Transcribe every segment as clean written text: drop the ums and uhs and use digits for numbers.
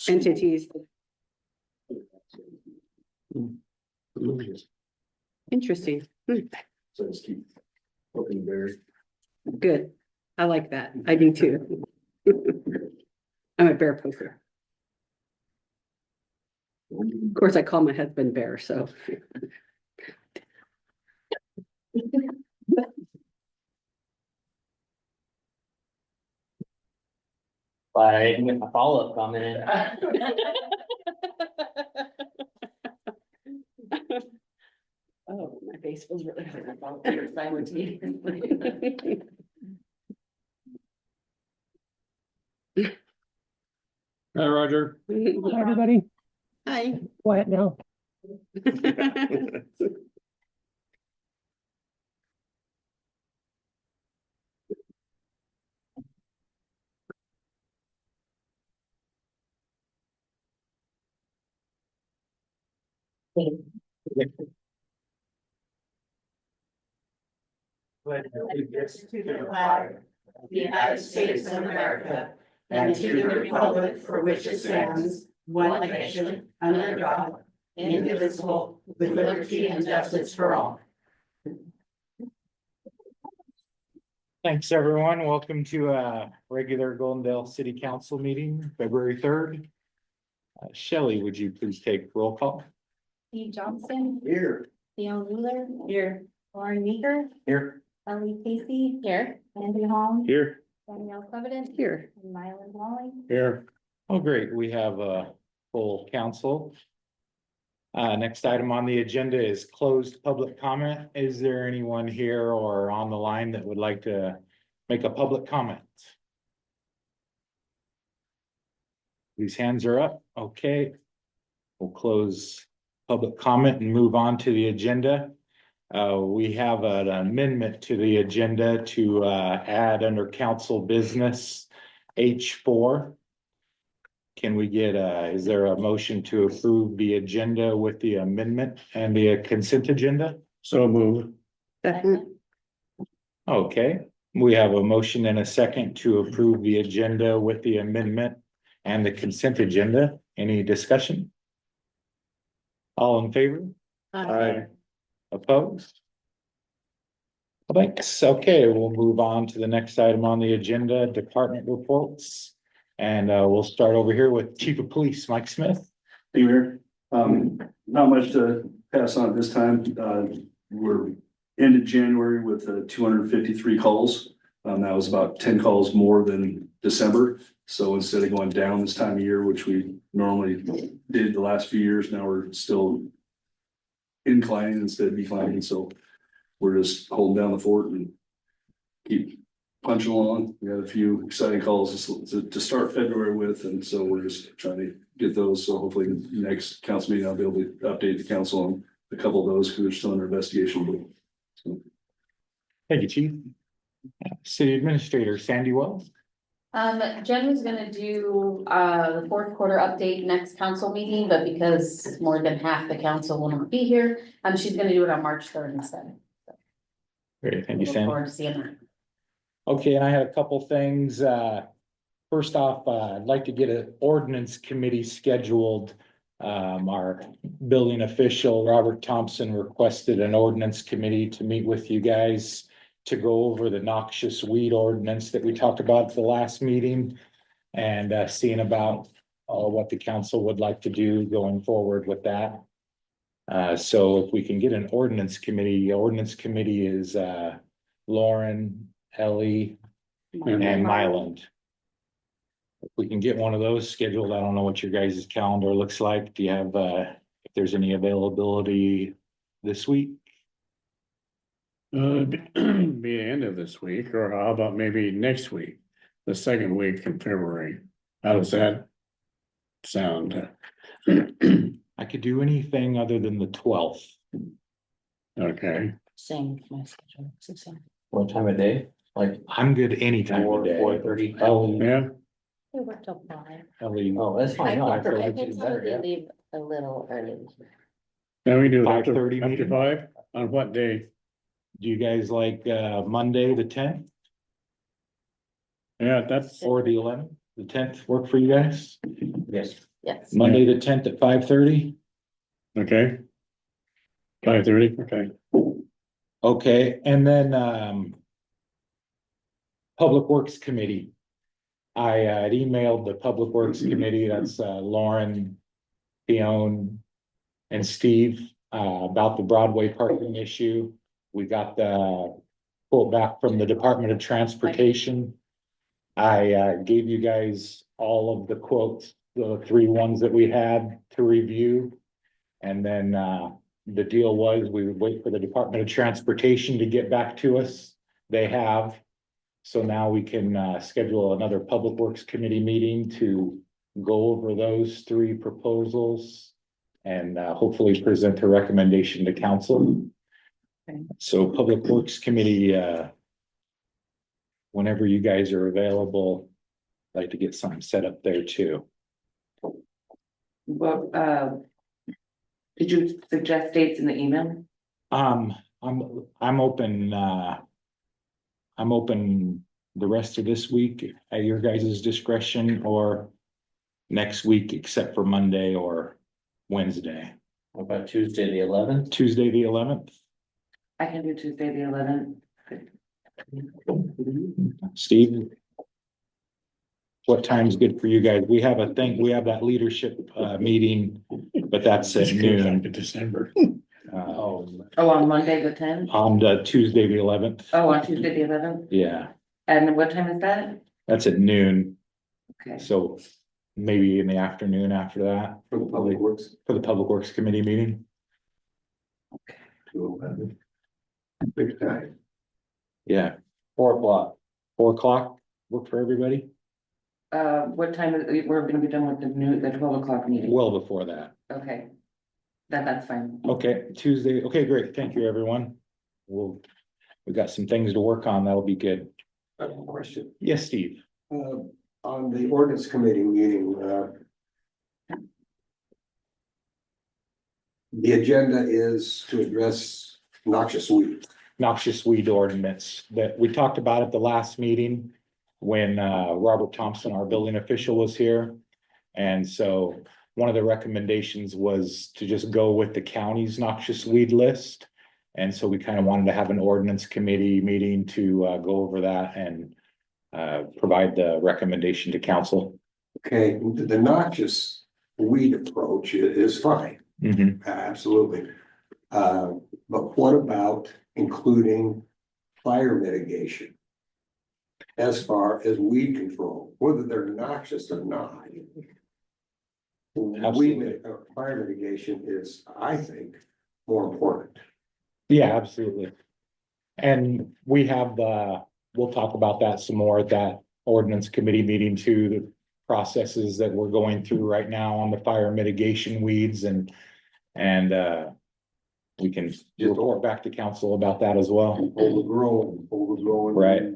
entities. Interesting. So just keep poking the bear. Good. I like that. I do too. I'm a bear poker. Of course, I call my husband Bear, so. But I didn't get my follow-up comment in. Oh, my face feels really hard about simultaneously. Hi, Roger. Hi, everybody. Hi. Quiet now. To the flag of the United States of America, and to the republic for which it stands, one nation, under God, indivisible, with liberty and justice for all. Thanks, everyone. Welcome to a regular Goldendale City Council meeting, February 3rd. Shelley, would you please take roll call? Steve Johnson, Here. Theo Ruler. Here. Lauren Meeker, Here. Ellie Casey. Here. Andy Holm. Here. Danielle Clevedon. Here. And Mylan Walling. Here. Oh, great. We have a full council. Next item on the agenda is closed public comment. Is there anyone here or on the line that would like to make a public comment? These hands are up. Okay. We'll close public comment and move on to the agenda. We have an amendment to the agenda to add under council business H4. Can we get is there a motion to approve the agenda with the amendment and the consent agenda? So move. Second. Okay, we have a motion and a second to approve the agenda with the amendment and the consent agenda. Any discussion? All in favor? Aye. Opposed? Thanks. Okay, we'll move on to the next item on the agenda, department reports. And we'll start over here with Chief of Police, Mike Smith. Hey, Mayor. Not much to pass on at this time. We're ended January with 253 calls. That was about 10 calls more than December. So instead of going down this time of year, which we normally did the last few years, now we're still inclining instead of declining. So we're just holding down the fort and keep punching along. We had a few exciting calls to start February with, and so we're just trying to get those. So hopefully the next council meeting, I'll be able to update the council on a couple of those because they're still under investigation. So. Thank you, Chief. City Administrator Sandy Wells. Jen was gonna do the fourth quarter update next council meeting, but because more than half the council will not be here, she's gonna do it on March 3rd instead. Great, thank you, Look Sandy. forward to seeing that. Okay, and I had a couple things. First off, I'd like to get an ordinance committee scheduled. Our building official, Robert Thompson, requested an ordinance committee to meet with you guys to go over the noxious weed ordinance that we talked about at the last meeting and seeing about what the council would like to do going forward with that. So if we can get an ordinance committee, the ordinance committee is Lauren, Ellie, and Myland. If we can get one of those scheduled, I don't know what your guys' calendar looks like. Do you have if there's any availability this week? Be the end of this week, or how about maybe next week, the second week in February? How does that sound? I could do anything other than the 12th. Okay, Same with my schedule. It's the same. What time of day? Like I'm good anytime of day. 4:30? yeah, We work till 5. Ellie, Oh, that's fine. No, I prefer I to could do better, probably yeah. leave a little early. can we do it after 5:30 meeting? 5? On what day? do you guys like Monday, the 10th Yeah, that's, or the 11th? The 10th work for you guys? Yes. Yes. Monday, the 10th at 5:30. Okay. 5:30, okay. Okay, and then, Public Works Committee. I had emailed the Public Works Committee, that's Lauren, Fiona, and Steve, about the Broadway parking issue. We got the quote back from the Department of Transportation. I gave you guys all of the quotes, the 3 ones that we had to review. And then the deal was we would wait for the Department of Transportation to get back to us. They have. So now we can schedule another Public Works Committee meeting to go over those 3 proposals and hopefully present a recommendation to council. Okay. So Public Works Committee, whenever you guys are available, I'd like to get something set up there too. Well, did you suggest dates in the email? I'm open, I'm open the rest of this week at your guys' discretion or next week, except for Monday or Wednesday. What about Tuesday, the 11th? Tuesday, the 11th. I can do Tuesday, the 11th. Steve? What time's good for you guys? We have a thing, we have that leadership meeting, but that's at This goes noon. back to December. Oh, on Monday, the 10th? On the Tuesday, the 11th. Oh, on Tuesday, the 11th? Yeah, And what time is that? that's at noon. Okay. So maybe in the afternoon after that For the Public Works. for the Public Works Committee meeting. Big time. Yeah, 4 o'clock. 4 o'clock work for everybody? What time is, we're gonna be done with the 12 o'clock meeting? Well before that. Okay. That's fine. Okay, Tuesday. Okay, great. Thank you, everyone. We got some things to work on. That'll be good. I have a question. Yes, Steve. On the ordinance committee meeting, the agenda is to address noxious weed. Noxious weed ordinance that we talked about at the last meeting when Robert Thompson, our building official, was here. And so one of the recommendations was to just go with the county's noxious weed list. And so we kind of wanted to have an ordinance committee meeting to go over that and provide the recommendation to council. Okay, the noxious weed approach is fine, Mhm. absolutely. But what about including fire mitigation? As far as weed control, whether they're noxious or not. Absolutely. Fire mitigation is, I think, more important. Yeah, absolutely. And we have, we'll talk about that some more at that ordinance committee meeting too, the processes that we're going through right now on the fire mitigation weeds and we can report back to council about that as well. Overgrown. Right.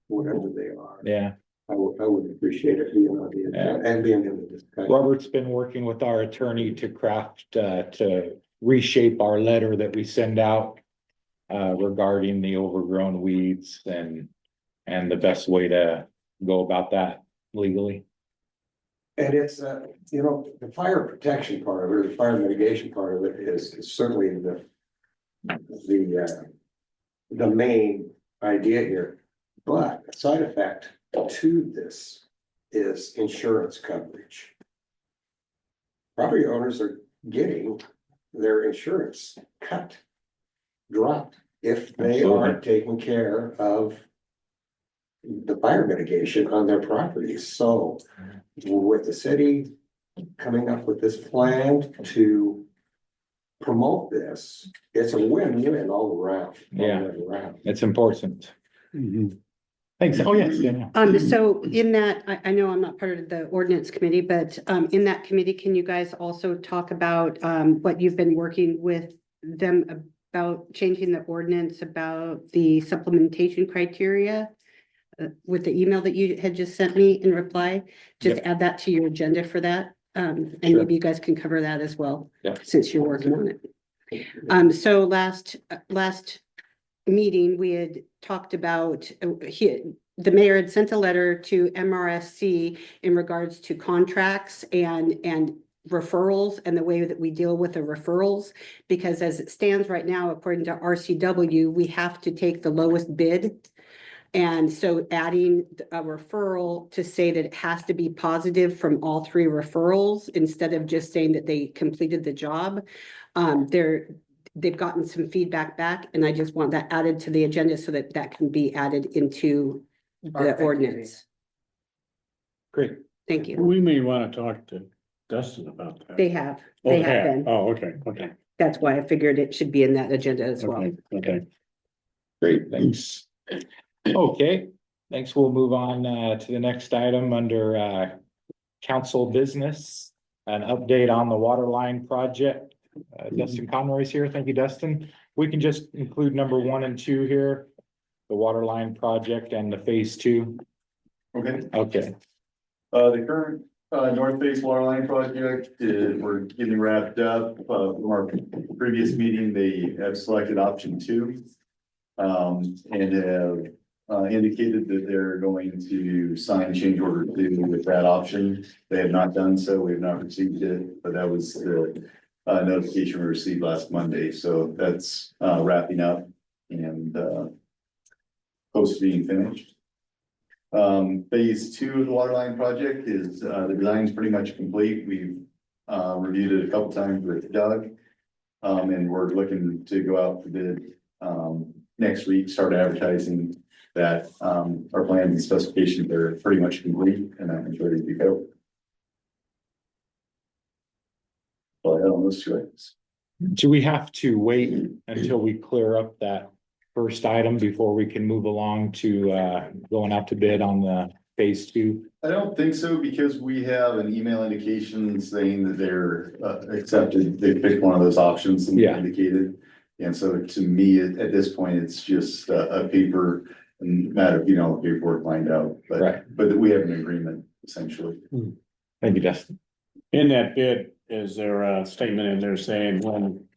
Whatever they are. Yeah, I would appreciate it being on the agenda and being in the discussion. Robert's been working with our attorney to craft, to reshape our letter that we send out regarding the overgrown weeds and the best way to go about that legally. And it's, the fire protection part of it, or the fire mitigation part of it is certainly the main idea here. But a side effect to this is insurance coverage. Property owners are getting their insurance dropped if they are taking care of the fire mitigation on their properties. So with the city coming up with this plan to promote this, it's a win-win all around. Yeah. It's important. Thanks. Oh, yes, Danielle. So in that, I know I'm not part of the ordinance committee, but in that committee, can you guys also talk about what you've been working with them about changing the ordinance about the supplementation criteria? With the email that you had just sent me in reply, just add that to your agenda for that. And Sure. maybe you guys can cover that as well. Yeah. Since you're working on it. So last meeting, we had talked about, the mayor had sent a letter to MRSC in regards to contracts and referrals and the way that we deal with the referrals. Because as it stands right now, according to RCW, we have to take the lowest bid. And so adding a referral to say that it has to be positive from all three referrals instead of just saying that they completed the job. They've gotten some feedback back, and I just want that added to the agenda so that that can be added into the ordinance. Great. Thank you. We may want to talk to Dustin about that. They have Oh, been. Oh, okay, okay, That's why I figured it should be in that agenda as well. okay, okay. Great, thanks. Okay, thanks. We'll move on to the next item under council business. An update on the water line project. Dustin Conroy's here. Thank you, Dustin. We can just include number 1 and 2 here. The water line project and the phase 2. Okay, Okay, the current North Face Water Line project, we're getting wrapped up. From our previous meeting, they have selected option 2. And have indicated that they're going to sign change order 2 with that option. They have not done so. We have not received it, but that was the notification we received last Monday. So that's wrapping up and close to being finished. Phase 2 of the water line project is the design is pretty much complete. We've reviewed it a couple times with Doug. And we're looking to go out for bid next week, start advertising that. Our plans and specifications are pretty much complete and I'm ready to go. Well, I had on those 2 items. do we have to wait until we clear up that first item before we can move along to going out to bid on the phase 2? I don't think so, because we have an email indication saying that they're accepted, they picked one of those options and Yeah. indicated. And so to me, at this point, it's just a paper matter of, paperwork lined out, Right. but we have an agreement essentially. Thank you, Dustin. In that bid, is there a statement in there saying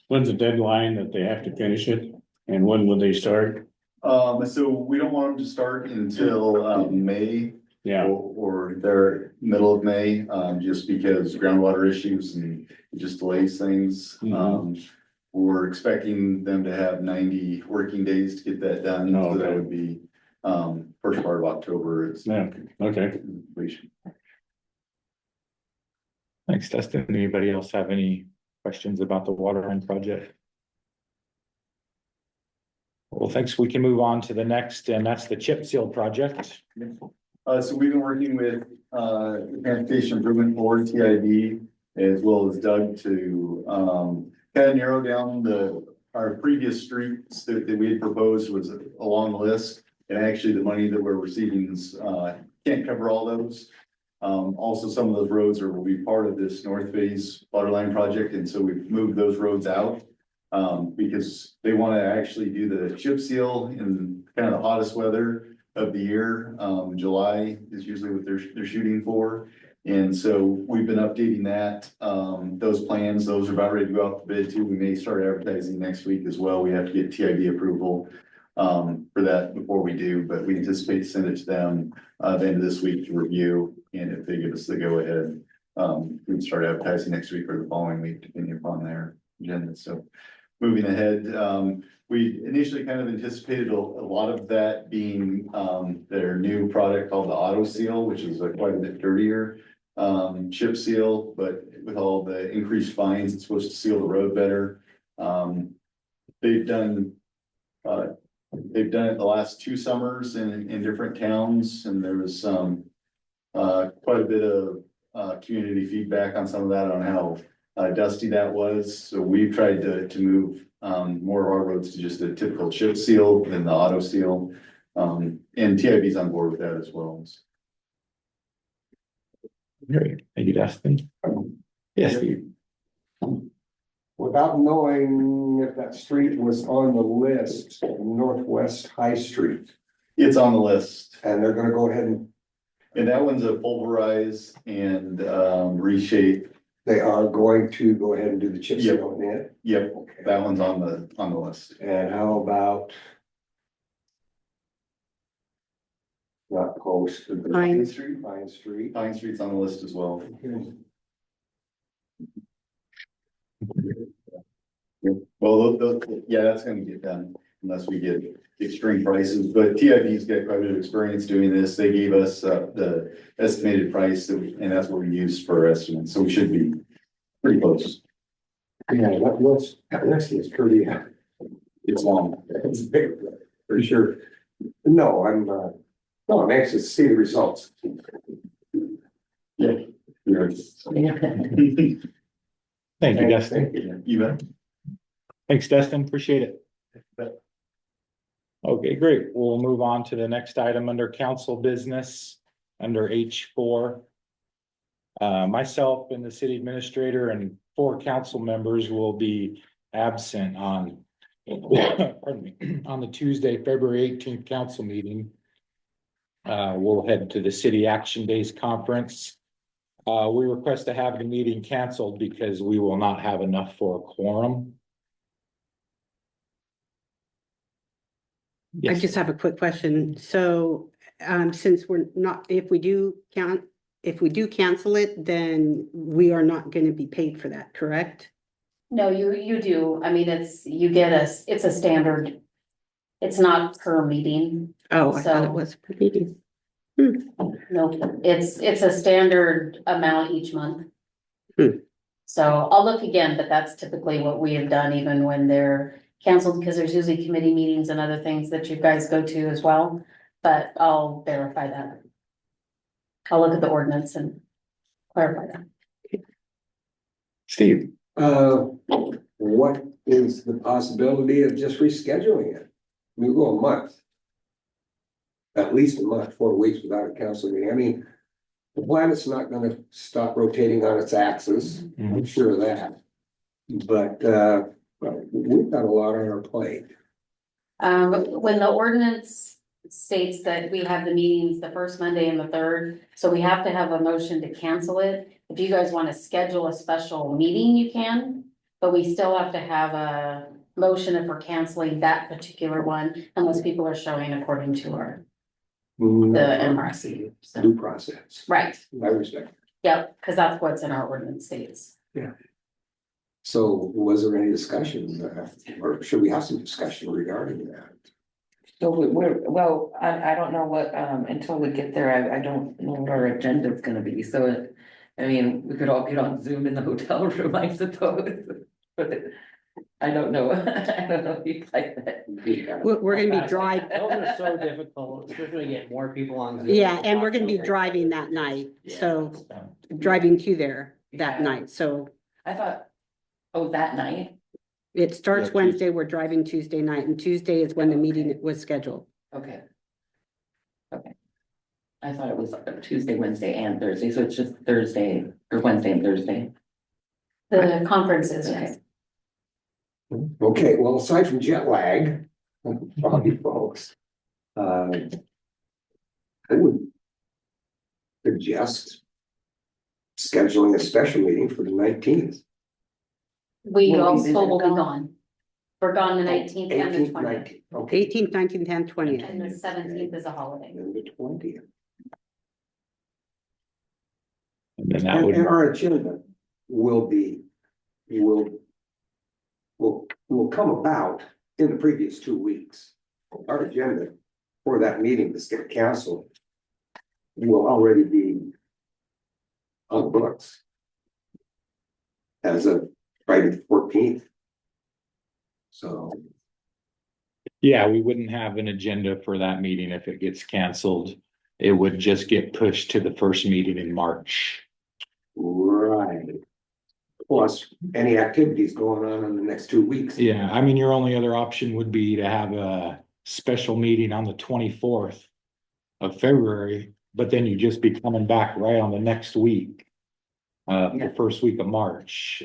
when's the deadline that they have to finish it? And when would they start? So we don't want them to start until May. Yeah, Or their middle of May, just because groundwater issues and it just delays things. We're expecting them to have 90 working days to get that done, Oh, so that okay. would be first part of October. It's yeah, okay. completion. Thanks, Dustin. Anybody else have any questions about the water line project? Well, thanks. We can move on to the next, and that's the chip seal project. So we've been working with the Transportation Improvement Board, TID, as well as Doug to kind of narrow down our previous streets that we had proposed was a long list. And actually the money that we're receiving is can't cover all those. Also, some of those roads will be part of this North Phase water line project, and so we've moved those roads out. Because they want to actually do the chip seal in kind of the hottest weather of the year. July is usually what they're shooting for. And so we've been updating that, those plans, those are about ready to go out to bid too. We may start advertising next week as well. We have to get TID approval for that before we do, but we anticipate to send it to them the end of this week to review. And if they give us the go ahead, we can start advertising next week or the following week, depending upon their agenda. So moving ahead, we initially kind of anticipated a lot of that being their new product called the Auto Seal, which is quite a bit dirtier chip seal, but with all the increased fines, it's supposed to seal the road better. They've done it the last 2 summers in different towns, and there was some quite a bit of community feedback on some of that, on how dusty that was. So we've tried to move more of our roads to just a typical chip seal than the auto seal. And TIB's on board with that as well. Great. Thank you, Dustin. Yes, Steve. Without knowing if that street was on the list, Northwest High Street, It's on the list, and they're gonna go ahead and and that one's a pulverize and reshape. they are going to go ahead and do the chip seal on it. Yep, Okay. that one's on the list. And how about Not Post. but Pine. Street, Pine Street. Pine Street's on the list as well. Well, yeah, that's gonna get done unless we get extreme prices, but TIV's got quite a bit of experience doing this. They gave us the estimated price and that's what we used for our estimate, so we should be pretty close. Yeah, that's pretty, It's long. it's big, for sure. No, I'm anxious to see the results. Yeah. Thank you, Dustin. Thank you. You bet. Thanks, Dustin. Appreciate it. Bet. Okay, great. We'll move on to the next item under council business, under H4. Myself and the city administrator and 4 council members will be absent on pardon me, on the Tuesday, February 18th council meeting. We'll head to the City Action Days Conference. We request to have the meeting canceled because we will not have enough for a quorum. I Yes. just have a quick question. So, since we're not, if we do cancel it, then we are not gonna be paid for that, correct? No, you do. I mean, it's a standard. It's not per meeting. Oh, I thought it So- was per meeting. No, it's a standard amount each month. Hmm. So I'll look again, but that's typically what we have done even when they're canceled, because there's usually committee meetings and other things that you guys go to as well. But I'll verify that. I'll look at the ordinance and clarify that. Steve. What is the possibility of just rescheduling it? We go a month. At least a month, 4 weeks without a council meeting. I mean, the planet's not gonna stop rotating on its axis, I'm sure of that. But, well, we've got a lot on our plate. When the ordinance states that we have the meetings the first Monday and the third, so we have to have a motion to cancel it. If you guys want to schedule a special meeting, you can, but we still have to have a motion if we're canceling that particular one unless people are showing according to the MRC. So, Due process. right, I respect. yep, because that's what's in our ordinance states. So was there any discussion, or should we have some discussion regarding that? So well, I don't know what, until we get there, I don't know what our agenda is gonna be, so. I mean, we could all get on Zoom in the hotel room, I suppose, but I don't know, I don't know if you'd like that. We're gonna be driving, Those are so difficult, especially when you get more people on Zoom. yeah, and we're gonna be driving that night, so driving to there that Yeah. night, so I thought, oh, that night, it starts Yeah, Wednesday, we're driving Tuesday night, and Tuesday is when the meeting was scheduled. okay. Okay. I thought it was Tuesday, Wednesday and Thursday, so it's just Thursday or Wednesday and Thursday. The conferences, yes. Okay, well, aside from jet lag, probably folks. I would suggest scheduling a special meeting for the 19th. We Will we also be will be gone? gone. We're gone the 19th and the 18th, 20th, 19th, okay, 18th, 19th, and 20th. and the 17th is a holiday. and the 20th. And then that And would, our agenda will be, will come about in the previous 2 weeks. Our agenda for that meeting to get canceled will already be on the books as of Friday the 14th. So, yeah, we wouldn't have an agenda for that meeting if it gets canceled. It would just get pushed to the first meeting in March. right. Plus, any activities going on in the next 2 weeks. Yeah, I mean, your only other option would be to have a special meeting on the 24th of February, but then you'd just be coming back right on the next week. The first week of March,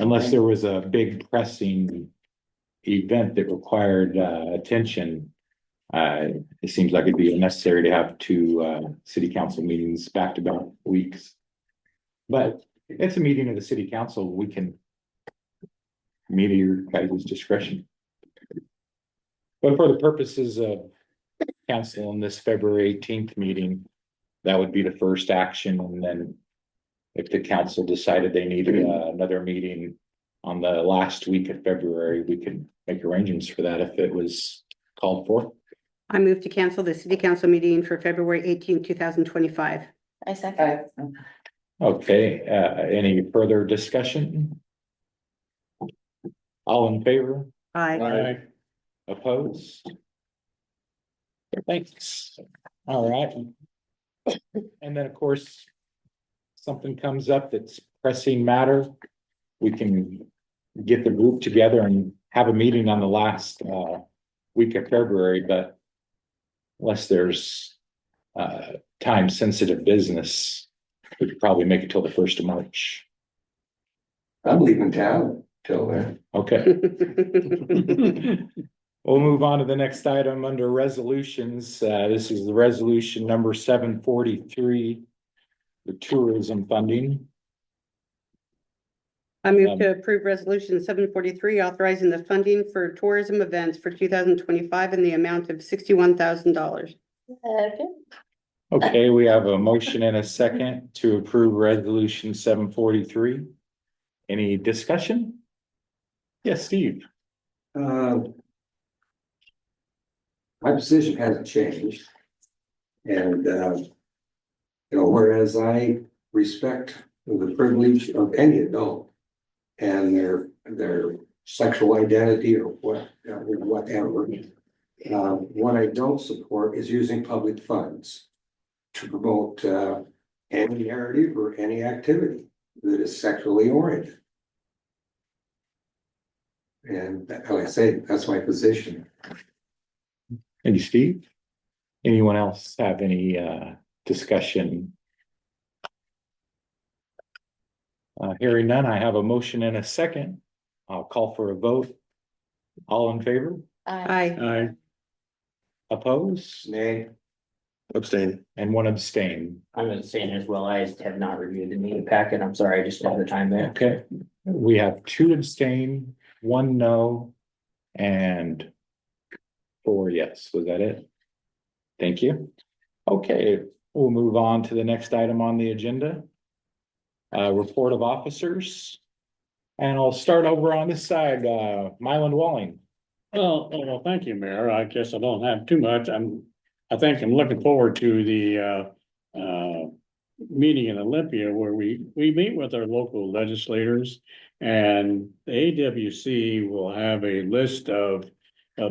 unless there was a big pressing event that required attention. It seems like it'd be unnecessary to have 2 city council meetings back to back weeks. But it's a meeting of the city council, we can meet at your guys' discretion. But for the purposes of canceling this February 18th meeting, that would be the first action, and then if the council decided they needed another meeting on the last week of February, we could make arrangements for that if it was called for. I move to cancel the city council meeting for February 18th, 2025. I second. Okay, any further discussion? All in favor? Aye. Aye. Opposed? Thanks. All right. And then, of course, something comes up that's pressing matter, we can get the group together and have a meeting on the last week of February, but unless there's time sensitive business, we could probably make it till the 1st of March. I'm leaving town till then. Okay. We'll move on to the next item under resolutions. This is the resolution number 743, the tourism funding. I move to approve resolution 743, authorizing the funding for tourism events for 2025 in the amount of $61,000. Okay, we have a motion and a second to approve resolution 743. Any discussion? Yes, Steve. My position hasn't changed. And, whereas I respect the privilege of any adult and their sexual identity or whatever. What I don't support is using public funds to promote any narrative or any activity that is sexually oriented. And like I say, that's my position. Thank you, Steve. Anyone else have any discussion? Hearing none, I have a motion and a second. I'll call for a vote. All in favor? Aye. Aye. Opposed? Nay. Abstain. And one abstain. I'm abstaining as well. I have not reviewed the meeting packet. I'm sorry, I just didn't have the time there. Okay, we have 2 abstain, 1 no, and 4 yes. Was that it? Thank you. Okay, we'll move on to the next item on the agenda. Report of officers. And I'll start over on this side, Mylan Walling. Well, thank you, Mayor. I guess I don't have too much. I think I'm looking forward to the meeting in Olympia where we meet with our local legislators, and the AWC will have a list of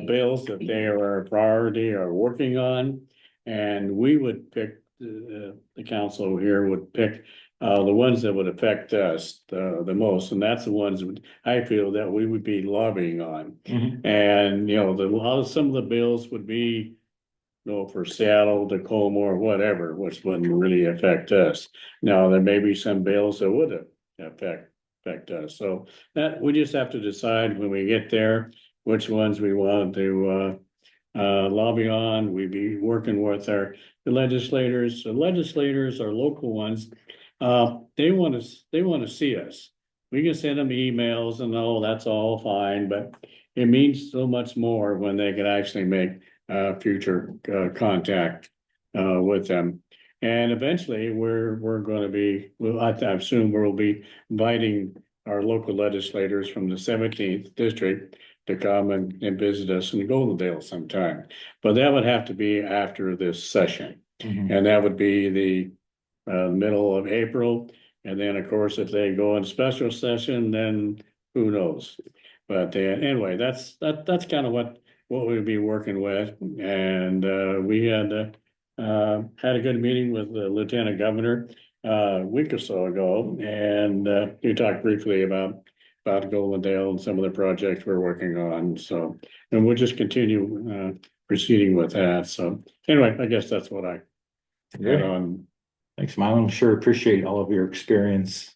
bills that they are a priority or working on. And we would pick, the council here would pick the ones that would affect us the most, and that's the ones I feel that we would be lobbying on. And, some of the bills would be, for Seattle, Tacoma, or whatever, which wouldn't really affect us. Now, there may be some bills that would affect us. So that, we just have to decide when we get there, which ones we want to lobby on. We'd be working with the legislators. The legislators are local ones. They want to see us. We can send them emails and that's all fine, but it means so much more when they can actually make future contact with them. And eventually I assume we'll be inviting our local legislators from the 17th district to come and visit us in Goldendale sometime. But that would have to be after this session. And that would be the middle of April. And then, of course, if they go in special session, then who knows? But anyway, that's kind of what we'll be working with. And we had a good meeting with the Lieutenant Governor a week or so ago, and we talked briefly about Goldendale and some of the projects we're working on. So, and we'll just continue proceeding with that. So anyway, I guess that's what I got on. Thanks, Mylan. Sure appreciate all of your experience.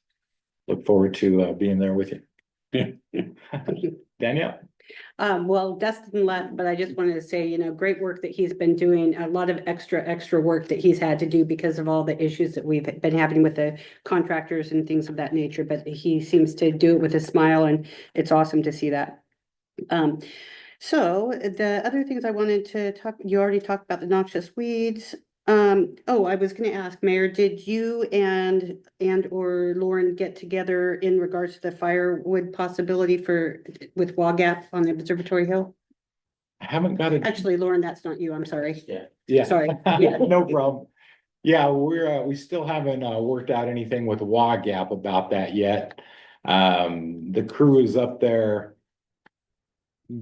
Look forward to being there with you. Danielle? Well, Dustin left, but I just wanted to say, great work that he's been doing, a lot of extra work that he's had to do because of all the issues that we've been having with the contractors and things of that nature, but he seems to do it with a smile, and it's awesome to see that. So the other things I wanted to talk, you already talked about the noxious weeds. Oh, I was gonna ask, Mayor, did you and or Lauren get together in regards to the firewood possibility with WAGAP on the Observatory Hill? I haven't got it. Actually, Lauren, that's not you, I'm sorry. Yeah. Sorry. Yeah. No problem. Yeah, we still haven't, worked out anything with WAGAP about that yet. The crew is up there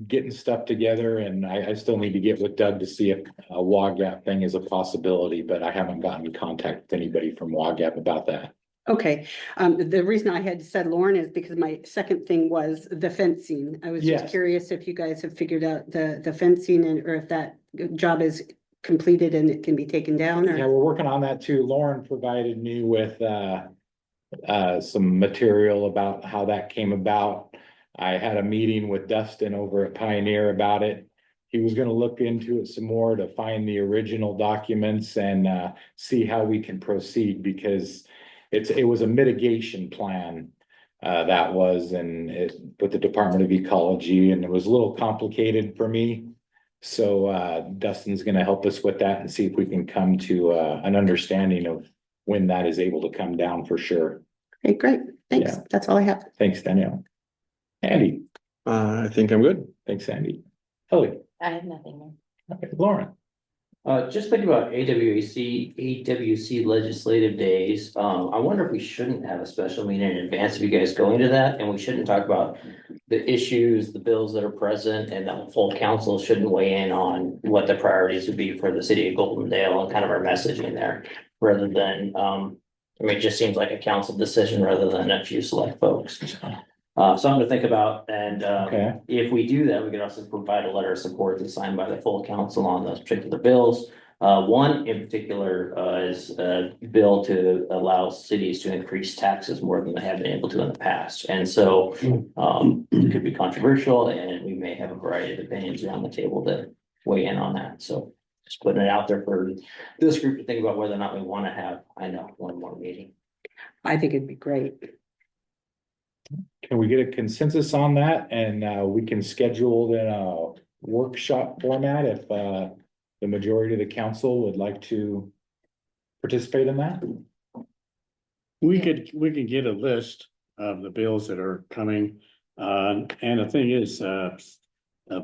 getting stuff together, and I still need to get with Doug to see if a WAGAP thing is a possibility, but I haven't gotten in contact with anybody from WAGAP about that. Okay, the reason I had said Lauren is because my second thing was the fencing. I was just Yes. curious if you guys have figured out the fencing or if that job is completed and it can be taken down Yeah, or. we're working on that too. Lauren provided me with, some material about how that came about. I had a meeting with Dustin over at Pioneer about it. He was gonna look into it some more to find the original documents and see how we can proceed, because it was a mitigation plan. That was, and it with the Department of Ecology, and it was a little complicated for me. So Dustin's gonna help us with that and see if we can come to an understanding of when that is able to come down for sure. Okay, great. Thanks. Yeah. That's all I have. Thanks, Danielle. Andy, I think I'm good. thanks, Andy. Kelly, I have nothing more. okay, Lauren. Just thinking about AWC legislative days, I wonder if we shouldn't have a special meeting in advance of you guys going to that, and we shouldn't talk about the issues, the bills that are present, and the full council shouldn't weigh in on what the priorities would be for the city of Goldendale and kind of our messaging there, rather than, I mean, it just seems like a council decision rather than a few select folks. Something to think about, and Okay. if we do that, we could also provide a letter of support that's signed by the full council on those particular bills. One in particular is a bill to allow cities to increase taxes more than they have been able to in the past. And so it could be controversial, and we may have a variety of opinions around the table to weigh in on that. So just putting it out there for this group to think about whether or not we want to have, I know, one more meeting. I think it'd be great. Can we get a consensus on that, and we can schedule it in a workshop format if the majority of the council would like to participate in that? We could get a list of the bills that are coming, and the thing is, a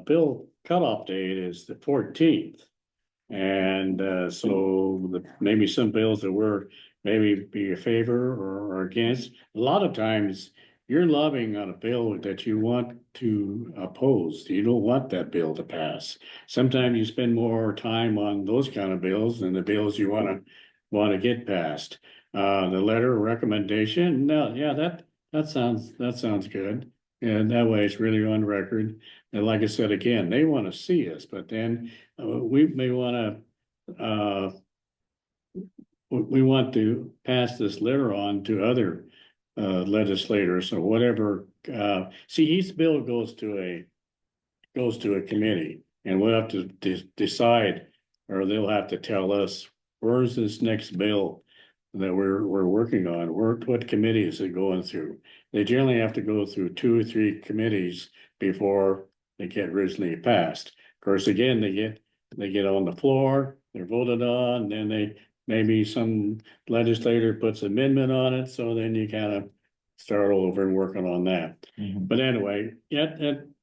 bill cutoff date is the 14th. And so maybe some bills that were maybe be a favor or against, a lot of times you're lobbying on a bill that you want to oppose. You don't want that bill to pass. Sometimes you spend more time on those kind of bills than the bills you want to get passed. The letter of recommendation, no, yeah, that sounds good. And that way it's really on record. And like I said, again, they want to see us, but then we may want to we want to pass this letter on to other legislators or whatever. See, each bill goes to a committee, and we'll have to decide, or they'll have to tell us, where's this next bill that we're working on? What committee is it going through? They generally have to go through 2 or 3 committees before they get originally passed. Of course, again, they get on the floor, they're voted on, then maybe some legislator puts amendment on it, so then you kind of start all over and working on that. But anyway, yeah,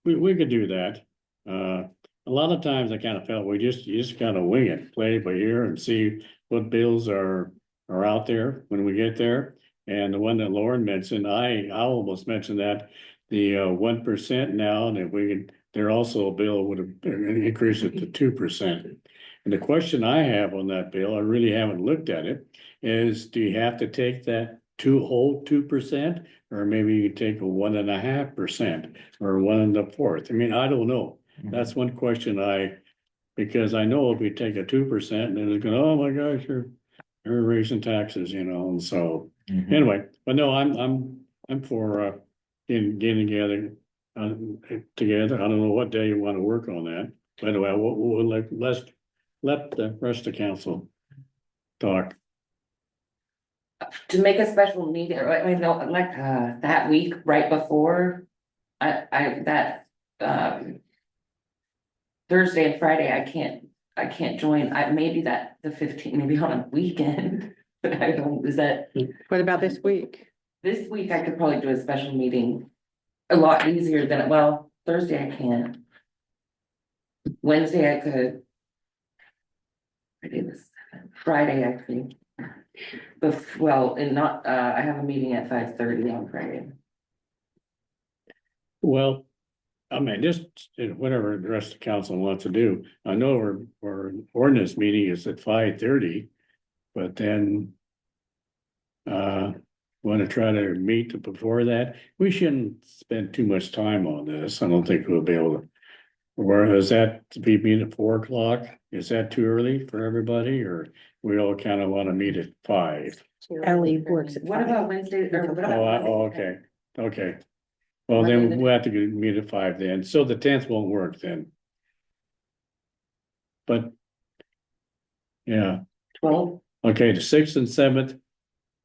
we could do that. A lot of times I kind of felt you just kind of wing it, play it by ear and see what bills are out there when we get there. And the one that Lauren mentioned, I almost mentioned that the 1% now, and if we could, there also a bill would have increased it to 2%. And the question I have on that bill, I really haven't looked at it, is do you have to take that whole 2%, or maybe you take a 1.5% or 1 1/4? I mean, I don't know. That's one question because I know if we take a 2%, then it's going, oh my gosh, you're raising taxes, and so anyway, but no, I'm for getting together. I don't know what day you want to work on that. But anyway, we'll let the rest of council talk. To make a special meeting, I know, like, that week right before, Thursday and Friday, I can't join. Maybe that the 15th, maybe on a weekend. But I don't, is that, What about this week? this week I could probably do a special meeting. A lot easier than, well, Thursday I can't. Wednesday I could. Friday I could. Well, and not, I have a meeting at 5:30 on Friday. Well, I mean, just whatever the rest of the council wants to do. I know our ordinance meeting is at 5:30, but then want to try to meet before that. We shouldn't spend too much time on this. I don't think we'll be able to. Or is that to be meet at 4 o'clock? Is that too early for everybody, or we all kind of want to meet at 5? Ellie works at What 5. about Wednesday or what about? Okay, okay. Well, then we'll have to meet at 5 then. So the 10th won't work then. But. Yeah, 12, okay, the 6th and 7th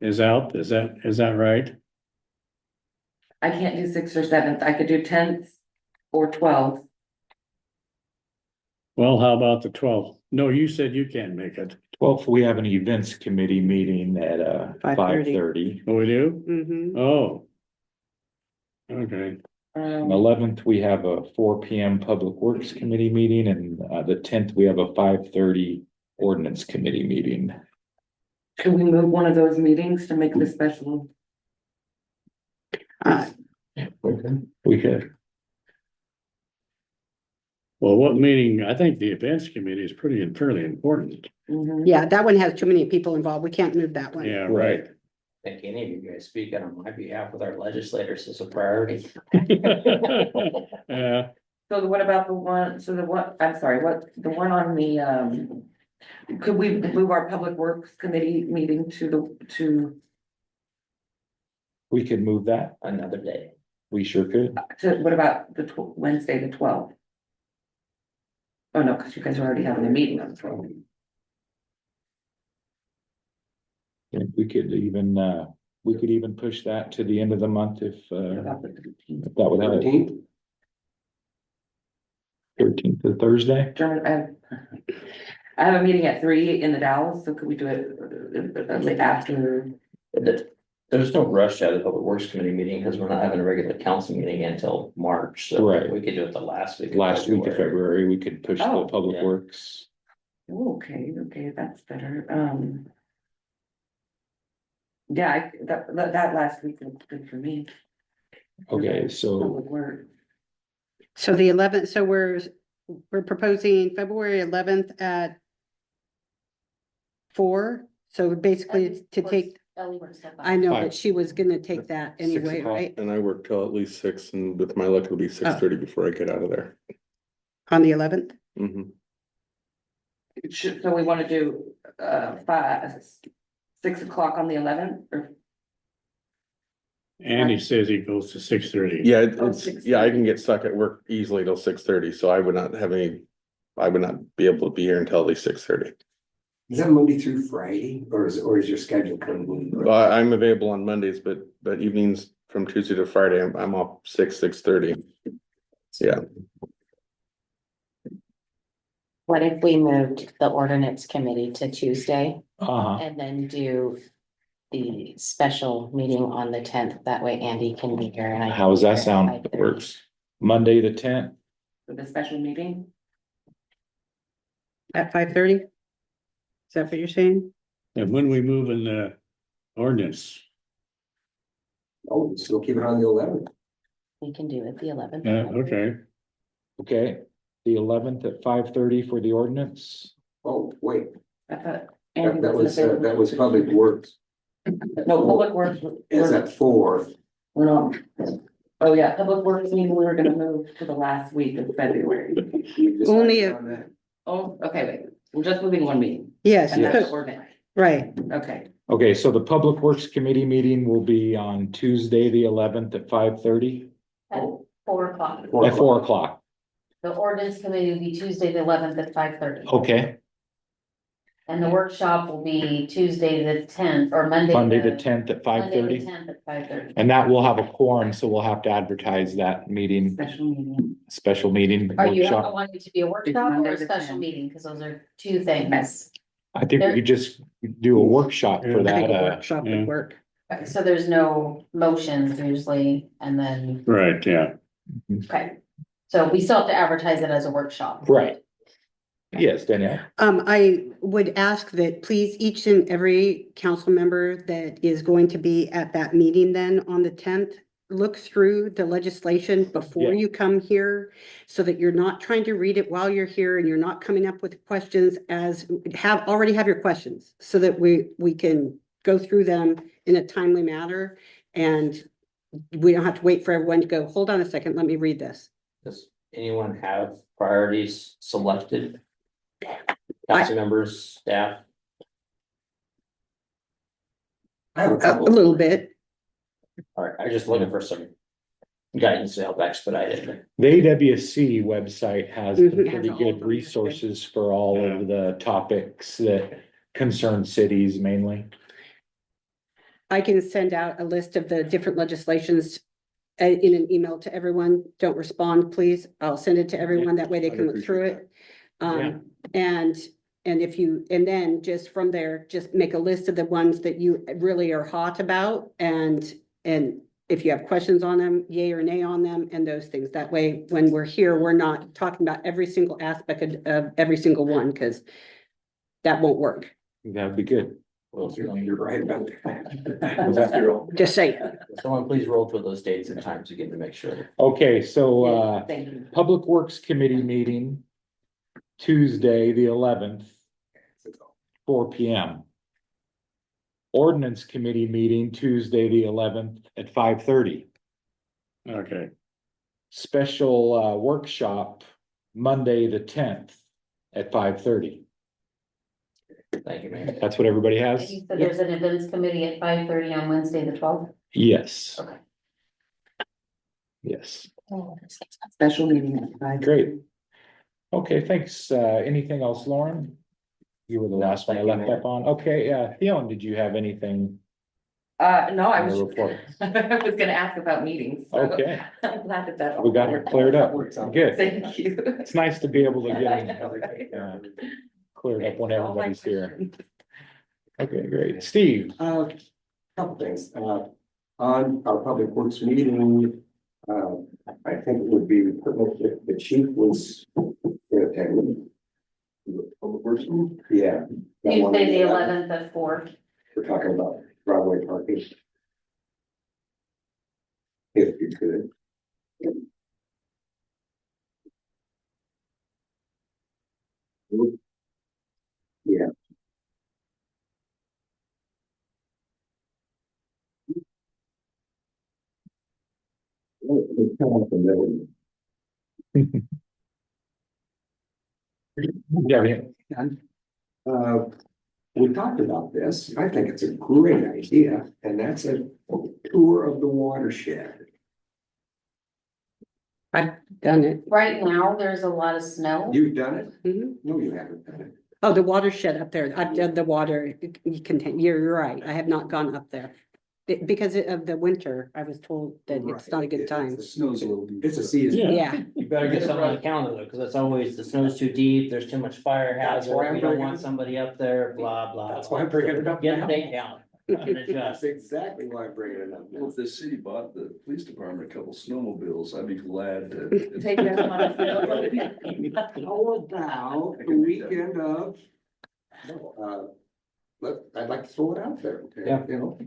is out. Is that right? I can't do 6th or 7th. I could do 10th or 12th. Well, how about the 12th? No, you said you can't make it. 12th, we have an events committee meeting at 5:30. 5:30. Oh, we do? Mm-hmm. Oh. Okay, On the 11th, we have a 4 PM Public Works Committee meeting, and the 10th, we have a 5:30 Ordinance Committee meeting. Can we move one of those meetings to make the special? We could. well, what meeting? I think the events committee is fairly important. Mhm. Yeah, that one has too many people involved. We can't move that one. Yeah, right. I think any of you guys speaking on my behalf with our legislators is a priority. Yeah, So what about the one, so the what, I'm sorry, what, the one on the, could we move our Public Works Committee meeting to We could move that. Another day. We sure could. what about the Wednesday, the 12th? Oh, no, because you guys are already having a meeting on the 12th. And we could even push that to the end of the month if What about the 13th? that would have it. 13th to Thursday. I have a meeting at 3 in the Dallas, so could we do it late after? There's no rush to have the public works committee meeting because we're not having a regular council meeting until March, so Right. we could do it the last week. Last week of February, we could push the Oh, Public yeah. Works. Okay, that's better. Yeah, that last week was good for me. Okay, That so would work. So the 11th, so we're proposing February 11th at 4. So basically to take, Ellie works at I know, 5. but she was gonna take that 6 anyway, o'clock, right? And I work till at least 6, and with my luck, it'll be 6:30 before I get out of there. On the 11th? Mhm. So we want to do 6 o'clock on the 11th or? Andy says he goes to 6:30. Yeah, Oh, it's, 6:30. yeah, I can get stuck at work easily till 6:30, so I would not be able to be here until at least 6:30. Is that Monday through Friday, or is your schedule kind of? Well, I'm available on Mondays, but evenings from Tuesday to Friday, I'm off 6:30. Yeah, What if we moved the ordinance committee to Tuesday and then do the special meeting on the 10th? That way Andy can be here and I. how does that sound? I- works. Monday, the 10th. For the special meeting? At 5:30? Is that what you're saying? And when we move in the ordinance, Oh, still keep it on the 11th. We can do it the 11th. okay, Okay, the 11th at 5:30 for the ordinance. Oh, wait, I thought. that was Public Works. No, Public Works. Is at 4. We're not. Oh, yeah, Public Works meeting, we were gonna move to the last week of February. You decided Only if- on that? Oh, okay, wait, we're just moving one meeting. Yes, And that's the because- ordinance. right. Okay, Okay, so the Public Works Committee meeting will be on Tuesday, the 11th at 5:30 At 4 o'clock. at 4 o'clock. The ordinance committee will be Tuesday, the 11th at 5:30. Okay. And the workshop will be Tuesday the tenth or Monday. Monday the 10th at 5:30. Tenth at 5:30. And that will have a quorum, so we'll have to advertise that meeting, special meeting Are you workshop. wanting it to be a workshop or Monday a the special 10th. meeting? Cause those are two things. I think we could just do a workshop for Yeah. I think that. a workshop yeah. would work. So there's no motions usually, and then, Right, yeah. okay. So we still have to advertise it as a workshop. Right. Yes, Danielle. I would ask that please, each and every council member that is going to be at that meeting then on the tenth, look through the legislation before Yeah. you come here, so that you're not trying to read it while you're here and you're not coming up with questions already have your questions, so that we can go through them in a timely manner, and we don't have to wait for everyone to go, hold on a second, let me read this. Does anyone have priorities selected? Council members, staff? I have a A couple. little bit. All right, I'm just looking for some guidance to help expedite it. The AWC website has some Mhm. pretty good resources for all of the topics that concern cities mainly. I can send out a list of the different legislations in an email to everyone. Don't respond, please. I'll send it to everyone. That way they can look through it. Yeah. And if you, and then just from there, just make a list of the ones that you really are hot about, and if you have questions on them, yay or nay on them, and those things. That way, when we're here, we're not talking about every single aspect of every single one, because that won't work. That would be good. You're right about that. Just say, Someone please roll through those dates and times again to make sure. Okay, so Thank you. Public Works Committee meeting Tuesday, the 11th, 4 p.m. Ordinance Committee meeting Tuesday, the 11th at 5:30. Okay, Special workshop Monday, the 10th at 5:30. Thank you, Mayor. That's what everybody And has? you said there's an events committee at 5:30 on Wednesday, the 12th. Yes. Okay. Yes, Special meeting at 5. great. Okay, thanks. Anything else, Lauren? You were the last one I thank you, left Mayor. up on. Okay, Theon, did you have anything No, I in the was, report? I was gonna ask about meetings. so Okay, I'm glad that that. we got it cleared up. Good. Thank you. It's nice to be able to I get know, right? them cleared up when All my everybody's here. questions. Okay, great. Steve? Couple things, on our public works meeting, I think it would be, if the chief was in attendance. Public works, yeah. that one Tuesday, the on 11th at 4. We're talking about Broadway parking. If you could. Yeah. Yeah, We talked about this. I think it's a great idea, and that's a tour of the watershed. I've done it. Right now, there's a lot of snow. You've done it? Mhm. No, you haven't done it. Oh, the watershed up there. I've done the water contain, you're right. I have not gone up there. Because of the winter, I was told that it's not a good time. The snow's a little. It's a season. Yeah. Yeah, You better get something on the calendar though, because it's always, the snow's too deep, there's too much fire That's hazard, why I'm we don't bringing want it- somebody up there, blah, blah. That's why I'm bringing it up Get now. the date down. and That's adjust. exactly why I'm bringing it up Well, now. if the city bought the police department a couple snowmobiles, I'd be glad to. Take that one. How about the weekend of? I'd like to throw it out there. Yeah. You know,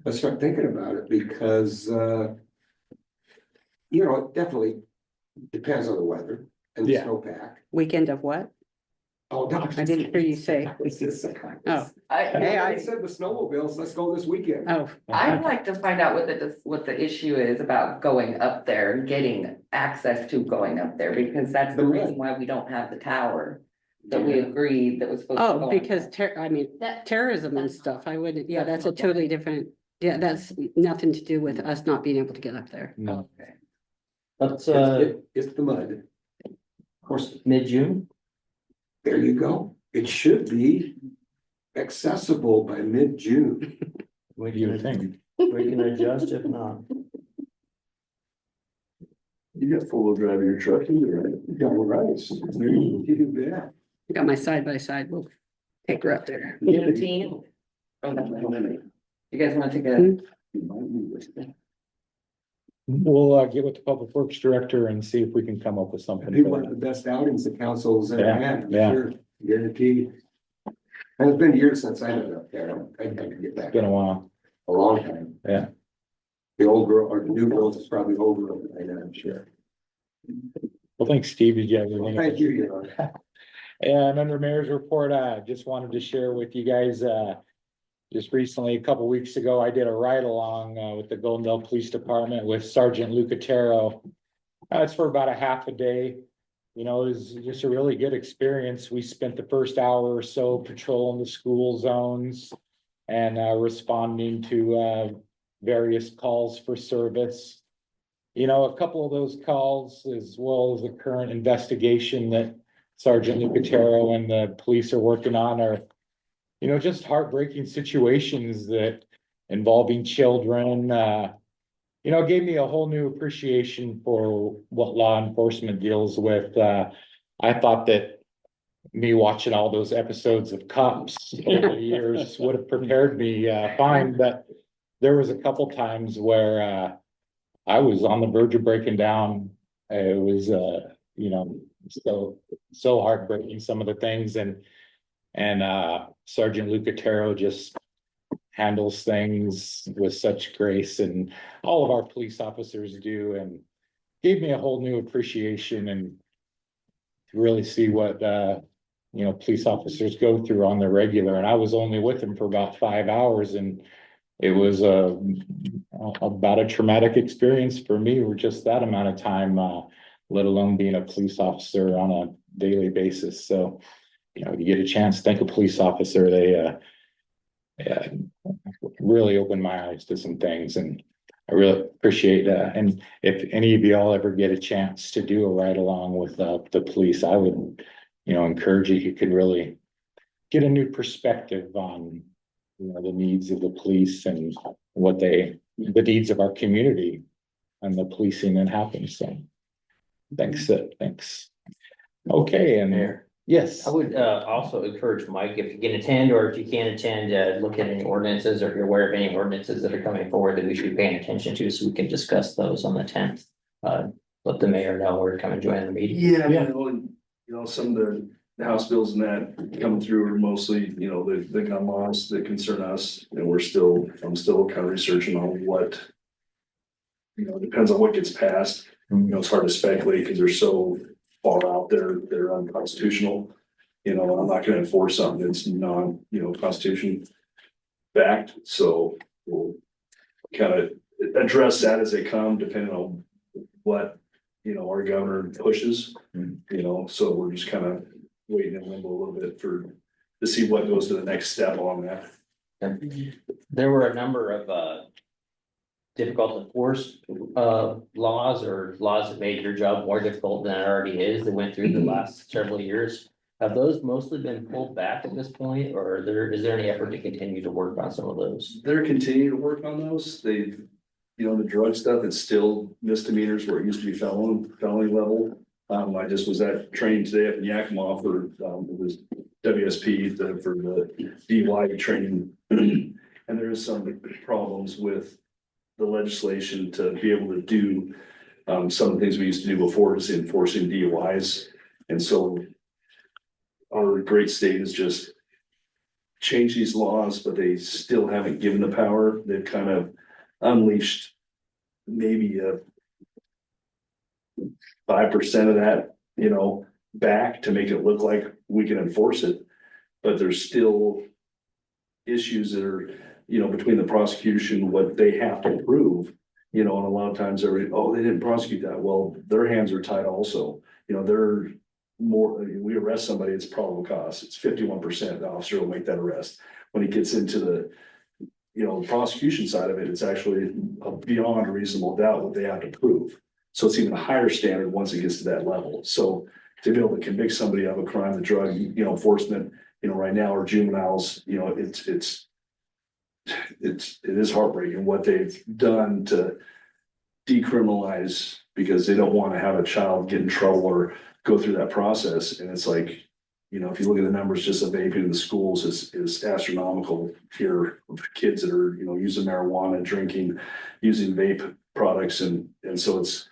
let's start thinking about it because, it definitely depends on the weather and the Yeah. snowpack. weekend of what? Oh, no. I didn't hear you say. It's just- Oh, I said the snowmobiles, let's go this weekend. oh, I'd like to find out what the issue is about going up there and getting access to going up there, because that's the reason why we don't have the tower. That we agreed that was supposed to go. oh, on. because That, terrorism and stuff, I wouldn't, yeah, that's a totally different, yeah, that's nothing to do with us not being able to get up there. no. Let's, It's the mud. of course, mid-June, There you go. it should be accessible by mid-June. We You would can, think. we can adjust if not. You got four-wheel drive in your truck, either, right? Double rice. You do that. I got my side by side. We'll take her up there. Get a team. You guys wanna take Hmm? We'll get with the public works director and see if we can come up with something. It'd be for one of that. the best outings the council's ever Yeah, had, I'm yeah. sure, guaranteed. And it's been years since I've been up there, I'd like to get back, It's been a while. a long time. Yeah. The old girl, or the new girl is probably older, I know, I'm sure. Well, thanks, Steve. Did you have anything? Thank you, you know. And under mayor's report, I just wanted to share with you guys, just recently, a couple weeks ago, I did a ride along, with the Goldendale Police Department with Sergeant Lucatero. It's for about a half a day. You know, it was just a really good experience. We spent the first hour or so patrolling the school zones and, responding to, various calls for service. You know, a couple of those calls, as well as the current investigation that Sergeant Lucatero and the police are working on, are, you know, just heartbreaking situations that involving children, you know, gave me a whole new appreciation for what law enforcement deals with. I thought that me watching all those episodes of Cops over the years would have prepared me, fine, but there was a couple times where, I was on the verge of breaking down. It was, you know, so heartbreaking, some of the things, and Sergeant Lucatero just handles things with such grace, and all of our police officers do, and gave me a whole new appreciation and to really see what, you know, police officers go through on the regular. And I was only with them for about 5 hours, and it was about a traumatic experience for me for just that amount of time, let alone being a police officer on a daily basis. So, you know, you get a chance, thank a police officer, they really opened my eyes to some things, and I really appreciate that. And if any of y'all ever get a chance to do a ride along with the police, I would, you know, encourage you could really get a new perspective on, you know, the needs of the police and what the needs of our community and the policing that happens. So thanks. Okay, and Mayor, yes. I would also encourage Mike, if you can attend or if you can't attend, look at any ordinances, or if you're aware of any ordinances that are coming forward that we should be paying attention to, so we can discuss those on the 10th. Let the mayor know where to come and join the meeting. Yeah, you know, some of the House bills and that coming through are mostly, you know, the gun laws that concern us, and I'm still kind of researching on what. You know, it depends on what gets passed, you know, it's hard to speculate because they're so far out there, they're unconstitutional. You know, I'm not gonna enforce something that's non, you know, constitution backed, so we'll kind of address that as they come, depending on what, you know, our governor pushes. You know, so we're just kind of waiting in limbo a little bit to see what goes to the next step on that. There were a number of difficult to enforce laws, or laws that made your job more difficult than it already is, that went through the last several years. Have those mostly been pulled back at this point, or is there any effort to continue to work on some of those? They're continuing to work on those. They, you know, the drug stuff, it's still misdemeanors where it used to be felony level. I just was at training today up in Yakima for, it was WSP for the DUI training. And there is some problems with the legislation to be able to do, some of the things we used to do before, is enforcing DUIs. And so our great state has just changed these laws, but they still haven't given the power. They've kind of unleashed maybe 5% of that, you know, back to make it look like we can enforce it. But there's still issues that are, you know, between the prosecution, what they have to prove, you know, and a lot of times they didn't prosecute that. Well, their hands are tied also. You know, they're more, we arrest somebody, it's probable cause. It's 51%, the officer will make that arrest. When he gets into the, you know, the prosecution side of it, it's actually beyond a reasonable doubt what they have to prove. So it's even a higher standard once it gets to that level. So to be able to convict somebody of a crime, the drug, enforcement, right now, or juveniles, it is heartbreaking what they've done to decriminalize, because they don't want to have a child get in trouble or go through that process. And it's like, if you look at the numbers just of vaping in the schools is astronomical here of kids that are, using marijuana, drinking, using vape products. And so it's,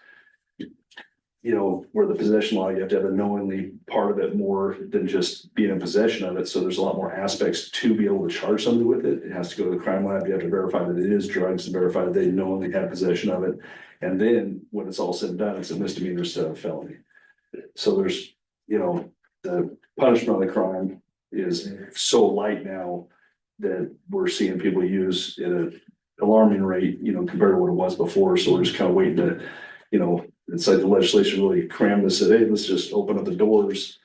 where the possession law, you have to have a knowingly part of it more than just being in possession of it. So there's a lot more aspects to be able to charge somebody with it. It has to go to the crime lab. You have to verify that it is drugs, to verify that they knowingly have possession of it. And then when it's all said and done, it's a misdemeanor instead of a felony. So there's, the punishment of the crime is so light now that we're seeing people use at an alarming rate, compared to what it was before. So we're just kind of waiting to, it's like the legislation really crammed this, said, hey, let's just open up the doors.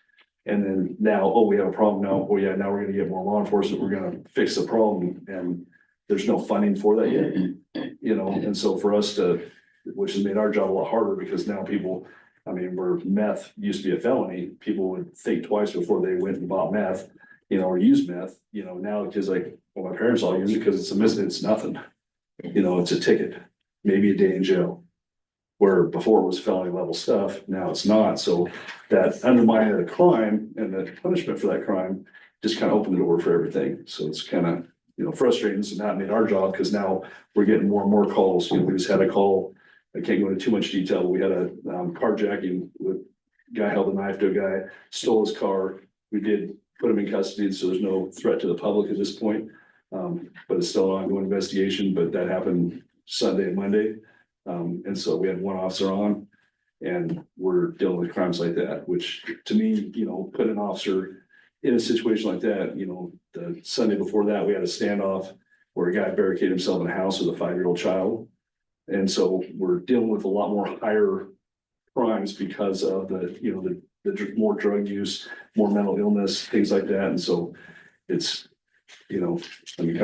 And then now, oh, we have a problem now. Oh yeah, now we're gonna get more law enforcement. We're gonna fix the problem. And there's no funding for that yet, and so for us to, which has made our job a lot harder, because now people, where meth used to be a felony, people would think twice before they went and bought meth, or used meth, now it's just like, well, my parents all use it because it's nothing. It's a ticket, maybe a day in jail. Where before it was felony level stuff, now it's not. So that undermining of the crime and the punishment for that crime just kind of opened the door for everything. So it's kind of, frustrating. It's not made our job, because now we're getting more and more calls. We just had a call. I can't go into too much detail, but we had a carjacking with guy held a knife to a guy, stole his car. We did put him in custody, so there's no threat to the public at this point. But it's still an ongoing investigation, but that happened Sunday and Monday. And so we had one officer on, and we're dealing with crimes like that, which to me, put an officer in a situation like that. The Sunday before that, we had a standoff where a guy barricaded himself in a house with a 5-year-old child. And so we're dealing with a lot more higher crimes because of the more drug use, more mental illness, things like that. And so it's, kind of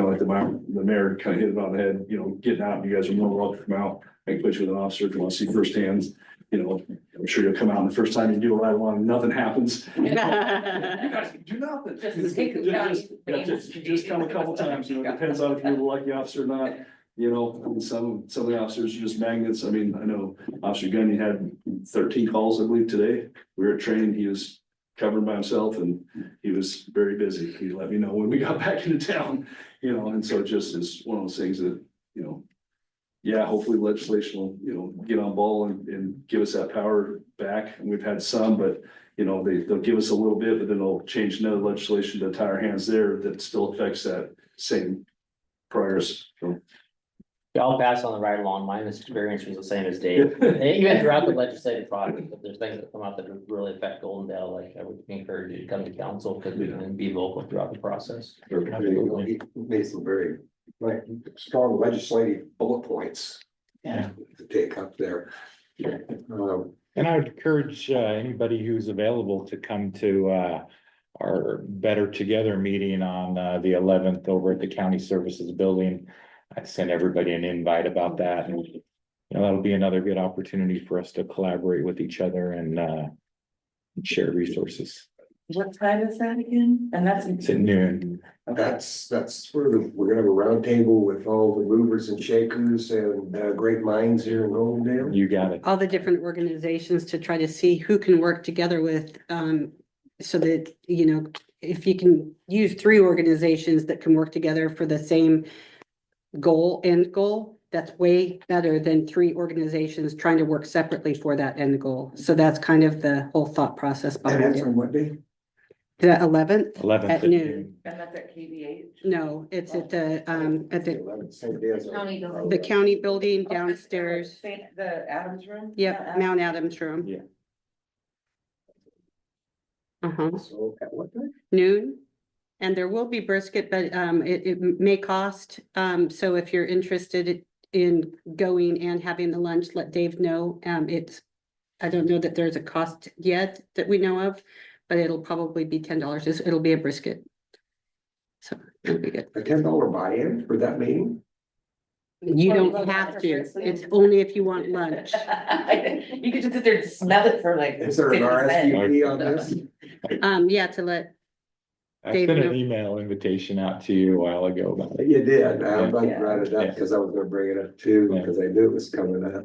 like the mayor kind of hit it on the head, getting out, and you guys are more welcome to come out. I can put you with an officer if you want to see firsthand. I'm sure you'll come out, and the first time you do a ride along, nothing happens. You guys can do nothing. Just come a couple times, it depends on if you're the lucky officer or not. Some of the officers are just magnets. I know Officer Gunny had 13 calls, I believe, today. We were at training. He was covered by himself, and he was very busy. He let me know when we got back into town, and so it just is one of those things that, hopefully legislation will, get on ball and give us that power back. And we've had some, but, they'll give us a little bit, but then they'll change another legislation to tie our hands there that still affects that same priors. So. I'll pass on the ride along. My experience was the same as Dave. Even throughout the legislative process, if there's things that come out that really affect Goldendale, like I would encourage you to come to council, because we can be vocal throughout the process. He made some very, strong legislative bullet points. Yeah. To take up there. And I would encourage anybody who's available to come to our Better Together meeting on the 11th over at the County Services Building. I sent everybody an invite about that, and that'll be another good opportunity for us to collaborate with each other and share resources. What time is that again? And that's. It's at noon. That's where we're gonna have a round table with all the movers and shakers and great minds here in Goldendale. You got it. All the different organizations to try to see who can work together with, so that, if you can use 3 organizations that can work together for the same end goal, that's way better than 3 organizations trying to work separately for that end goal. So that's kind of the whole thought process And behind that's it. on what day? The 11th 11th at noon. And that's at KVH. No, it's at the 11th, same day as our- County building. the county building downstairs. The Adams room? Yep, Mount Adams room. Yeah. So at what time? Noon. And there will be brisket, but it may cost. So if you're interested in going and having the lunch, let Dave know. I don't know that there's a cost yet that we know of, but it'll probably be $10. It'll be a brisket. So it'll be good. A $10 buy-in for that meeting? You don't have to. It's only if you want lunch. You could just sit there and smell it for like. Is there an 50 minutes. RSVP on this? Yeah, to let, I Dave, sent no. an email invitation out to you a while ago about it. You did, I'm glad you Yeah. brought it up, because I was gonna bring it up too, Yeah. because I knew it was coming up.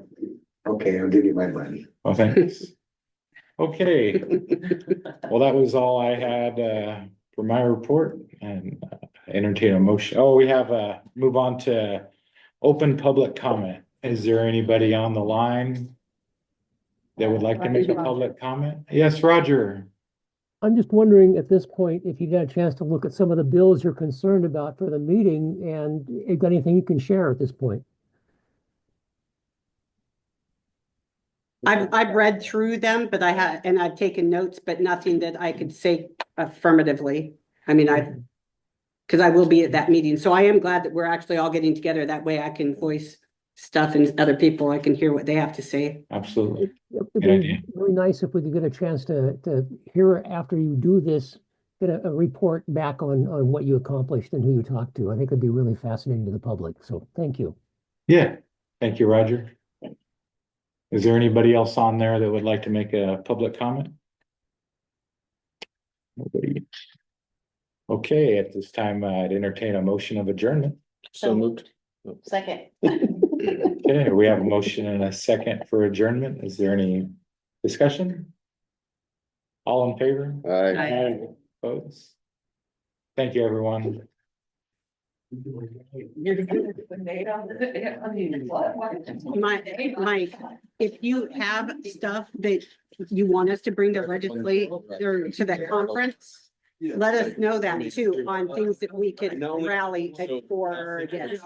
Okay, I'll give you my money. Well, thanks. Okay, well, that was all I had for my report and entertain a motion. Oh, we have move on to open public comment. Is there anybody on the line that would like to make a public comment? Yes, Roger. I'm just wondering at this point, if you got a chance to look at some of the bills you're concerned about for the meeting, and if you got anything you can share at this point? I've read through them, but I've taken notes, but nothing that I could say affirmatively. I mean, because I will be at that meeting, so I am glad that we're actually all getting together. That way I can voice stuff and other people, I can hear what they have to say. Absolutely. It'd Good be idea. really nice if we could get a chance to hear after you do this, get a report back on what you accomplished and who you talked to. I think it'd be really fascinating to the public, so thank you. Yeah, thank you, Roger. Is there anybody else on there that would like to make a public comment? Nobody. Okay, at this time, I'd entertain a motion of adjournment. So moved. Second. Okay, we have a motion and a second for adjournment. Is there any discussion? All in favor? Aye. Opposed? Thank you, everyone. Mike, if you have stuff that you want us to bring to legislate or to the conference, let us know that too, on things that we can rally for or against.